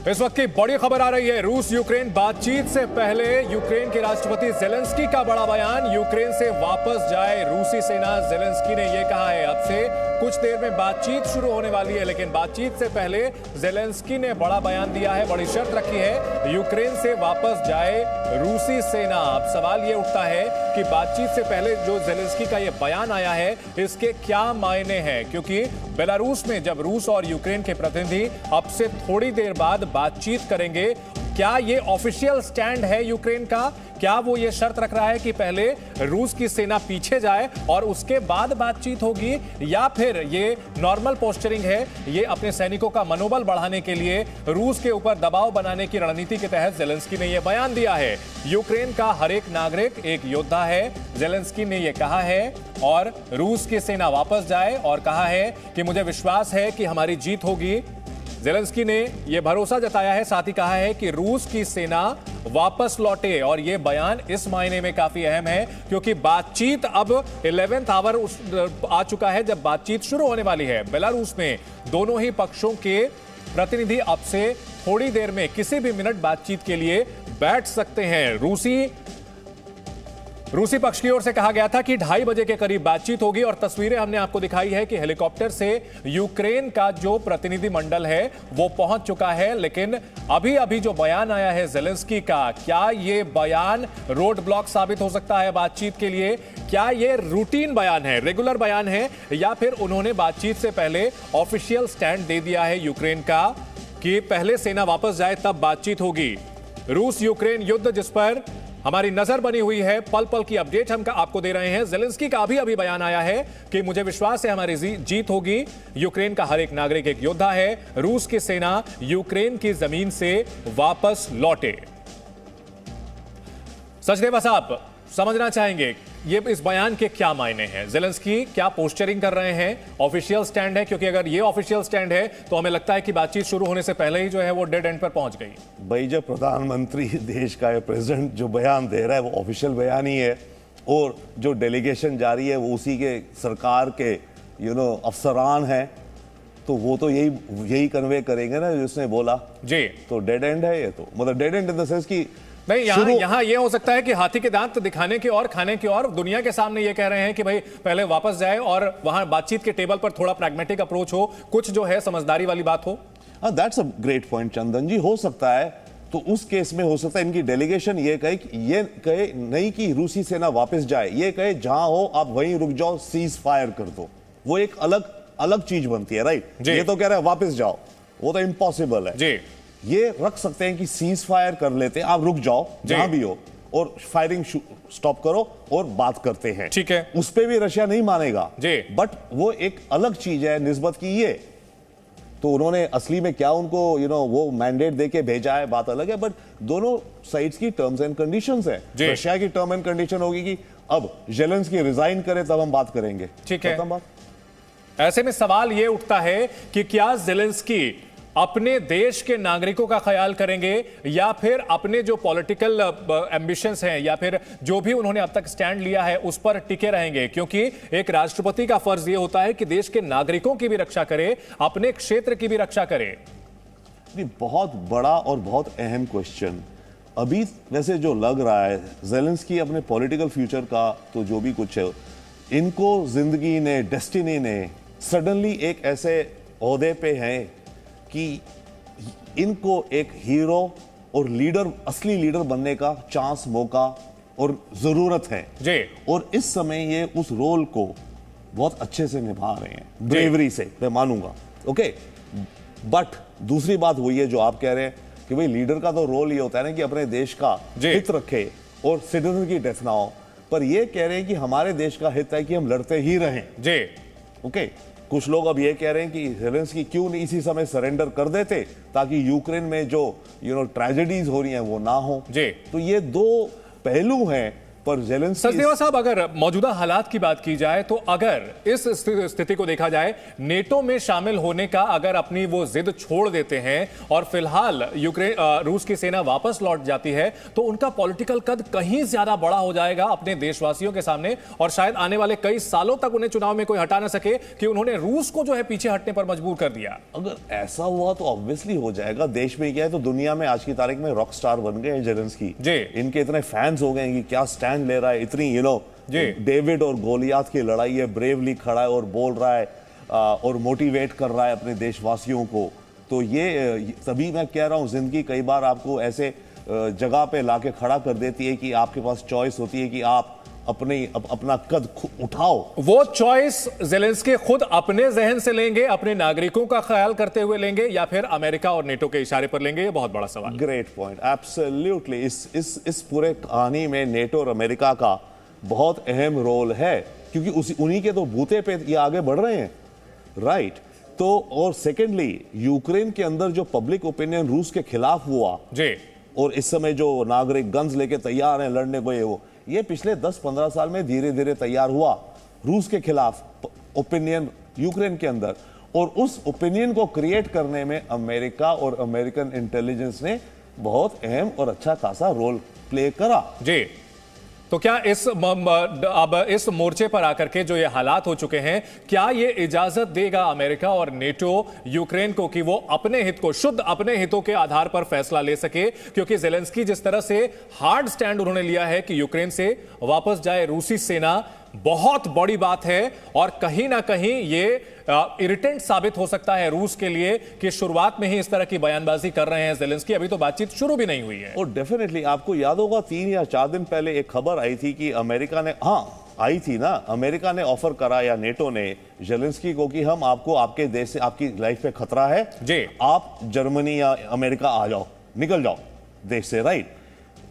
इस वक्त की बड़ी खबर आ रही है। रूस यूक्रेन बातचीत से पहले यूक्रेन के राष्ट्रपति जेलेंस्की का बड़ा बयान, यूक्रेन से वापस जाए रूसी सेना। जेलेंस्की ने यह कहा है अब से कुछ देर में बातचीत शुरू होने वाली है, लेकिन बातचीत से पहले जेलेंस्की ने बड़ा बयान दिया है, बड़ी शर्त रखी है, यूक्रेन से वापस जाए रूसी सेना। अब सवाल यह उठता है कि बातचीत से पहले जो जेलेंस्की का यह बयान आया है इसके क्या मायने हैं, क्योंकि बेलारूस में जब रूस और यूक्रेन के प्रतिनिधि अब से थोड़ी देर बाद बातचीत करेंगे, क्या ये ऑफिशियल स्टैंड है यूक्रेन का? क्या वो ये शर्त रख रहा है कि पहले रूस की सेना पीछे जाए और उसके बाद बातचीत होगी, या फिर ये नॉर्मल पोस्चरिंग है, ये अपने सैनिकों का मनोबल बढ़ाने के लिए रूस के ऊपर दबाव बनाने की रणनीति के तहत जेलेंस्की ने यह बयान दिया है। यूक्रेन का हर एक नागरिक एक योद्धा है, जेलेंस्की ने यह कहा है, और रूस की सेना वापस जाए और कहा है कि मुझे विश्वास है कि हमारी जीत होगी। जेलेंस्की ने यह भरोसा जताया है, साथ ही कहा है कि रूस की सेना वापस लौटे। और यह बयान इस मायने में काफी अहम है क्योंकि बातचीत अब 11th आवर आ चुका है जब बातचीत शुरू होने वाली है। बेलारूस में दोनों ही पक्षों के प्रतिनिधि अब से थोड़ी देर में किसी भी मिनट बातचीत के लिए बैठ सकते हैं। रूसी पक्ष की ओर से कहा गया था कि 2:30 बजे के करीब बातचीत होगी, और तस्वीरें हमने आपको दिखाई है कि हेलीकॉप्टर से यूक्रेन का जो प्रतिनिधि मंडल है वो पहुंच चुका है। लेकिन अभी अभी जो बयान आया है जेलेंस्की का, क्या ये बयान रोड ब्लॉक साबित हो सकता है बातचीत के लिए? क्या ये रूटीन बयान है, रेगुलर बयान है, या फिर उन्होंने बातचीत से पहले ऑफिशियल स्टैंड दे दिया है यूक्रेन का कि पहले सेना वापस जाए तब बातचीत होगी? रूस यूक्रेन युद्ध जिस पर हमारी नजर बनी हुई है, पल पल की अपडेट हम आपको दे रहे हैं। जेलेंस्की का अभी बयान आया है कि मुझे विश्वास है हमारी जीत होगी, यूक्रेन का हर एक नागरिक एक योद्धा है, रूस की सेना यूक्रेन की जमीन से वापस लौटे। सचदेवा साहब समझना चाहेंगे ये इस बयान के क्या मायने हैं? जेलेंस्की क्या पोस्चरिंग कर रहे हैं? ऑफिशियल स्टैंड है? क्योंकि अगर ये ऑफिशियल स्टैंड है तो हमें लगता है कि बातचीत शुरू होने से पहले ही जो है वो डेड एंड पर पहुंच गई। भाई, जब प्रधानमंत्री देश का या प्रेसिडेंट जो बयान दे रहा है वो ऑफिशियल बयान ही है, और जो डेलीगेशन जा रही है वो उसी के सरकार के अफसरान हैं, तो वो तो यही कन्वे करेंगे ना जिसने बोला जी। तो डेड एंड है ये, तो मतलब dead and in the sense कि नहीं, यहाँ ये हो सकता है कि हाथी के दांत दिखाने की और खाने की और दुनिया के सामने ये कह रहे हैं कि भाई पहले वापस जाए और वहां बातचीत के टेबल पर थोड़ा प्रैग्मेटिक अप्रोच हो, कुछ जो है समझदारी वाली बात हो। दैट्स अ ग्रेट पॉइंट चंदन जी, हो सकता है। तो उस केस में हो सकता है इनकी डेलीगेशन ये कहे नहीं कि रूसी सेना वापस जाए, ये कहे जहां हो आप वहीं रुक जाओ, सीज फायर कर दो। वो एक अलग चीज बनती है, राइट? ये तो कह रहा है वापस जाओ, वो तो इम्पॉसिबल है जी। ये रख सकते हैं कि सीज फायर कर लेते हैं, आप रुक जाओ जहां भी हो और फायरिंग स्टॉप करो और बात करते हैं, ठीक है। उस पे भी रशिया नहीं मानेगा जी। बट वो एक अलग चीज है निस्बत की ये। तो उन्होंने असली में क्या उनको वो मैंडेट देके भेजा है, बात अलग है, बट दोनों साइड्स की टर्म्स एंड कंडीशंस है। रशिया की टर्म एंड कंडीशन होगी कि अब जेलेंस्की रिजाइन करे तब हम बात करेंगे, ठीक है। ऐसे में सवाल ये उठता है कि क्या जेलेंस्की अपने देश के नागरिकों का ख्याल करेंगे या फिर अपने जो पॉलिटिकल एम्बिशंस हैं या फिर जो भी उन्होंने अब तक स्टैंड लिया है उस पर टिके रहेंगे? क्योंकि एक राष्ट्रपति का फर्ज यह होता है कि देश के नागरिकों की भी रक्षा करे, अपने क्षेत्र की भी रक्षा करे। बहुत बड़ा और बहुत अहम क्वेश्चन अभी वैसे जो लग रहा है जेलेंस्की अपने पॉलिटिकल फ्यूचर का, तो जो भी कुछ है, इनको जिंदगी ने, डेस्टिनी ने सडनली एक ऐसे ओहदे पे हैं कि इनको एक हीरो और लीडर, असली लीडर बनने का चांस, मौका और जरूरत है जी। और इस समय ये उस रोल को बहुत अच्छे से निभा रहे हैं, ब्रेवरी से, मैं मानूंगा, ओके। बट दूसरी बात वही है जो आप कह रहे हैं कि भाई लीडर का तो रोल ये होता है ना कि अपने देश का हित रखे और सिटीजन की डेथ ना हो, पर ये कह रहे हैं कि हमारे देश का हित है कि हम लड़ते ही रहें जी, ओके। कुछ लोग अब ये कह रहे हैं कि जेलेंस्की क्यों नहीं इसी समय सरेंडर कर देते ताकि यूक्रेन में जो ट्रेजेडीज हो रही हैं वो ना हो जी। तो ये दो पहलू हैं पर जेलेंस्की सचदेवा साहब, अगर मौजूदा हालात की बात की जाए तो अगर इस स्थिति को देखा जाए, नेटो में शामिल होने का अगर अपनी वो जिद छोड़ देते हैं और फिलहाल रूस की सेना वापस लौट जाती है तो उनका पॉलिटिकल कद कहीं ज्यादा बड़ा हो जाएगा अपने देशवासियों के सामने, और शायद आने वाले कई सालों तक उन्हें चुनाव में कोई हटा ना सके कि उन्होंने रूस को जो है पीछे हटने पर मजबूर कर दिया। अगर ऐसा हुआ तो ऑब्वियसली हो जाएगा। देश में क्या है, तो दुनिया में आज की तारीख में रॉक स्टार बन गए हैं जेलेंस्की। इनके इतने फैंस हो गए हैं कि क्या स्टैंड ले रहा है, इतनी डेविड और गोलियात की लड़ाई है, ब्रेवली खड़ा है और बोल रहा है और मोटिवेट कर रहा है अपने देशवासियों को। तो ये तभी मैं कह रहा हूं, जिंदगी कई बार आपको ऐसे जगह पे लाके खड़ा कर देती है कि आपके पास चॉइस होती है कि आप अपना कद उठाओ। वो चॉइस जेलेंस्की खुद अपने जहन से लेंगे, अपने नागरिकों का ख्याल करते हुए लेंगे, या फिर अमेरिका और नेटो के इशारे पर लेंगे? ये बहुत बड़ा सवाल। Great point, absolutely. इस पूरे कहानी में नेटो और अमेरिका का बहुत अहम रोल है, क्योंकि उन्हीं के तो बूते पे ये आगे बढ़ रहे हैं, राइट? तो और सेकेंडली, यूक्रेन के अंदर जो पब्लिक ओपिनियन रूस के खिलाफ हुआ जी, और इस समय जो नागरिक गन्स लेके तैयार हैं लड़ने को, ये पिछले 10-15 साल में धीरे धीरे तैयार हुआ रूस के खिलाफ ओपिनियन यूक्रेन के अंदर, और उस ओपिनियन को क्रिएट करने में अमेरिका और अमेरिकन इंटेलिजेंस ने बहुत अहम और अच्छा खासा रोल प्ले करा जी। तो क्या अब इस मोर्चे पर आकर के जो ये हालात हो चुके हैं, क्या ये इजाजत देगा अमेरिका और नेटो यूक्रेन को कि वो अपने हित को, शुद्ध अपने हितों के आधार पर फैसला ले सके? क्योंकि जेलेंस्की जिस तरह से हार्ड स्टैंड उन्होंने लिया है कि यूक्रेन से वापस जाए रूसी सेना, बहुत बड़ी बात है, और कहीं ना कहीं ये इरिटेंट साबित हो सकता है रूस के लिए कि शुरुआत में ही इस तरह की बयानबाजी कर रहे हैं जेलेंस्की, अभी तो बातचीत शुरू भी नहीं हुई है। और डेफिनेटली आपको याद होगा 3 या 4 दिन पहले एक खबर आई थी कि अमेरिका ने, आई थी ना, अमेरिका ने ऑफर करा या नेटो ने जेलेंस्की को कि हम आपको, आपके देश से आपकी लाइफ पे खतरा है जी, आप जर्मनी या अमेरिका आ जाओ, निकल जाओ देश से, राइट?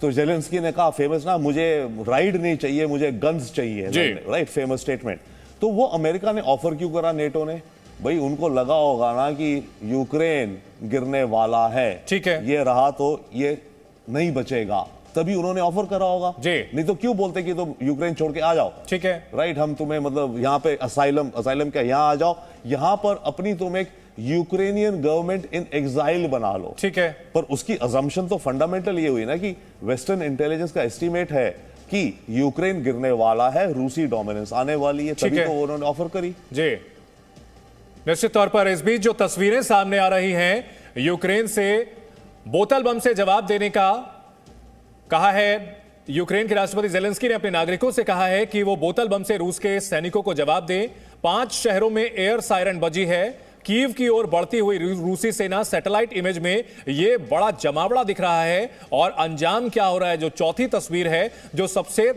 तो जेलेंस्की ने कहा फेमस ना, मुझे राइड नहीं चाहिए, मुझे गन्स चाहिए, राइट? Famous statement. तो वो अमेरिका ने ऑफर क्यों करा नेटो ने? भाई उनको लगा होगा ना कि यूक्रेन गिरने वाला है, ठीक है, ये रहा तो ये नहीं बचेगा, तभी उन्होंने ऑफर करा होगा जी। नहीं तो क्यों बोलते कि तुम यूक्रेन छोड़ के आ जाओ, ठीक है, राइट? हम तुम्हें मतलब यहाँ पे असाइलम क्या, यहाँ आ जाओ, यहाँ पर अपनी तुम एक यूक्रेनियन गवर्नमेंट इन एग्जाइल बना लो, ठीक है। पर उसकी अजम्पशन तो फंडामेंटल ये हुई ना कि वेस्टर्न इंटेलिजेंस का एस्टीमेट है कि यूक्रेन गिरने वाला है, रूसी डोमिनेंस आने वाली है, तभी तो उन्होंने ऑफर करी जी। निश्चित तौर पर इस बीच जो तस्वीरें सामने आ रही हैं, यूक्रेन से बोतल बम से जवाब देने का कहा है, यूक्रेन के राष्ट्रपति जेलेंस्की ने अपने नागरिकों से कहा है कि वो बोतल बम से रूस के सैनिकों को जवाब दें। 5 शहरों में एयर सायरन बजी है। कीव की ओर बढ़ती हुई रूसी सेना, सैटेलाइट इमेज में ये बड़ा जमावड़ा दिख रहा है, और अंजाम क्या हो रहा है, जो चौथी तस्वीर है, जो सबसे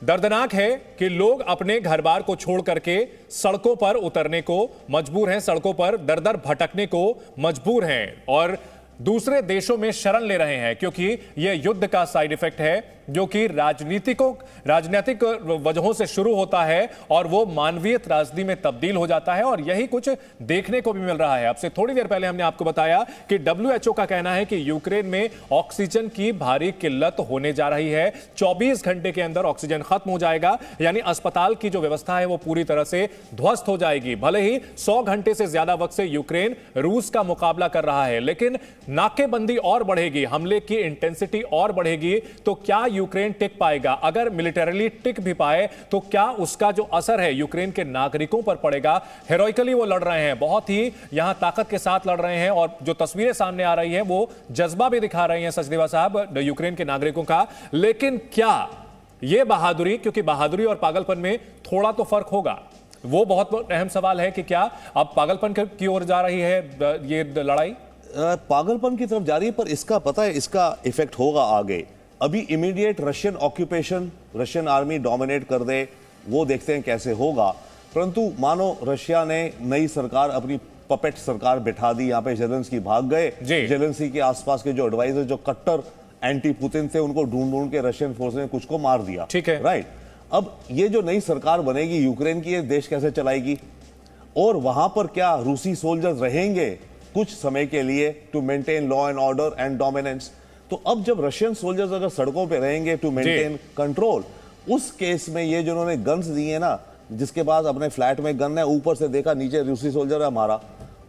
दर्दनाक है कि लोग अपने घर बार को छोड़ करके सड़कों पर उतरने को मजबूर हैं, सड़कों पर दर दर भटकने को मजबूर हैं और दूसरे देशों में शरण ले रहे हैं, क्योंकि यह युद्ध का साइड इफेक्ट है जो कि राजनीतिक वजहों से शुरू होता है और वो मानवीय त्रासदी में तब्दील हो जाता है, और यही कुछ देखने को भी मिल रहा है। अब से थोड़ी देर पहले हमने आपको बताया कि WHO का कहना है कि यूक्रेन में ऑक्सीजन की भारी किल्लत होने जा रही है। 24 घंटे के अंदर ऑक्सीजन खत्म हो जाएगा, यानी अस्पताल की जो व्यवस्था है वो पूरी तरह से ध्वस्त हो जाएगी। भले ही 100 घंटे से ज्यादा वक्त से यूक्रेन रूस का मुकाबला कर रहा है, लेकिन नाकेबंदी और बढ़ेगी, हमले की इंटेंसिटी और बढ़ेगी, तो क्या यूक्रेन टिक पाएगा? अगर मिलिटरीली टिक भी पाए तो क्या उसका जो असर है यूक्रेन के नागरिकों पर पड़ेगा? हेरोइकली वो लड़ रहे हैं, बहुत ही यहां ताकत के साथ लड़ रहे हैं, और जो तस्वीरें सामने आ रही हैं वो जज्बा भी दिखा रही हैं सचदेवा साहब यूक्रेन के नागरिकों का। लेकिन क्या ये बहादुरी, क्योंकि बहादुरी और पागलपन में थोड़ा तो फर्क होगा, वो बहुत अहम सवाल है कि क्या अब पागलपन की ओर जा रही है ये लड़ाई? पागलपन की तरफ जा रही है, पर इसका पता है इसका इफेक्ट होगा आगे। अभी immediate Russian occupation, Russian army dominate कर दे, वो देखते हैं कैसे होगा। परंतु मानो रशिया ने नई सरकार, अपनी पपेट सरकार बिठा दी, यहाँ पे जेलेंस्की भाग गए, जेलेंस्की के आसपास के जो एडवाइजर, जो कट्टर एंटी पुतिन थे, उनको ढूंढ के रशियन फोर्स ने कुछ को मार दिया, ठीक है, राइट? अब ये जो नई सरकार बनेगी यूक्रेन की, ये देश कैसे चलाएगी? और वहां पर क्या रूसी सोल्जर्स रहेंगे कुछ समय के लिए to maintain law and order and dominance? तो अब जब रशियन सोल्जर्स अगर सड़कों पे रहेंगे टू मेंटेन कंट्रोल, उस केस में ये जिन्होंने गन्स दिए ना, जिसके पास अपने फ्लैट में गन है, ऊपर से देखा नीचे रूसी सोल्जर है हमारा,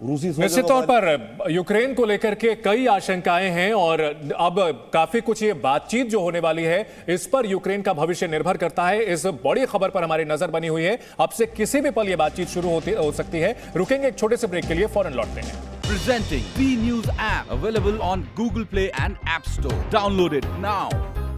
रूसी सोल्जर निश्चित तौर पर यूक्रेन को लेकर के कई आशंकाएं हैं और अब काफी कुछ ये बातचीत जो होने वाली है इस पर यूक्रेन का भविष्य निर्भर करता है। इस बड़ी खबर पर हमारी नजर बनी हुई है। अब से किसी भी पल ये बातचीत शुरू हो सकती है। रुकेंगे एक छोटे से ब्रेक के लिए, फौरन लौटते हैं। Presenting B News app available on Google Play and App Store. Download it now.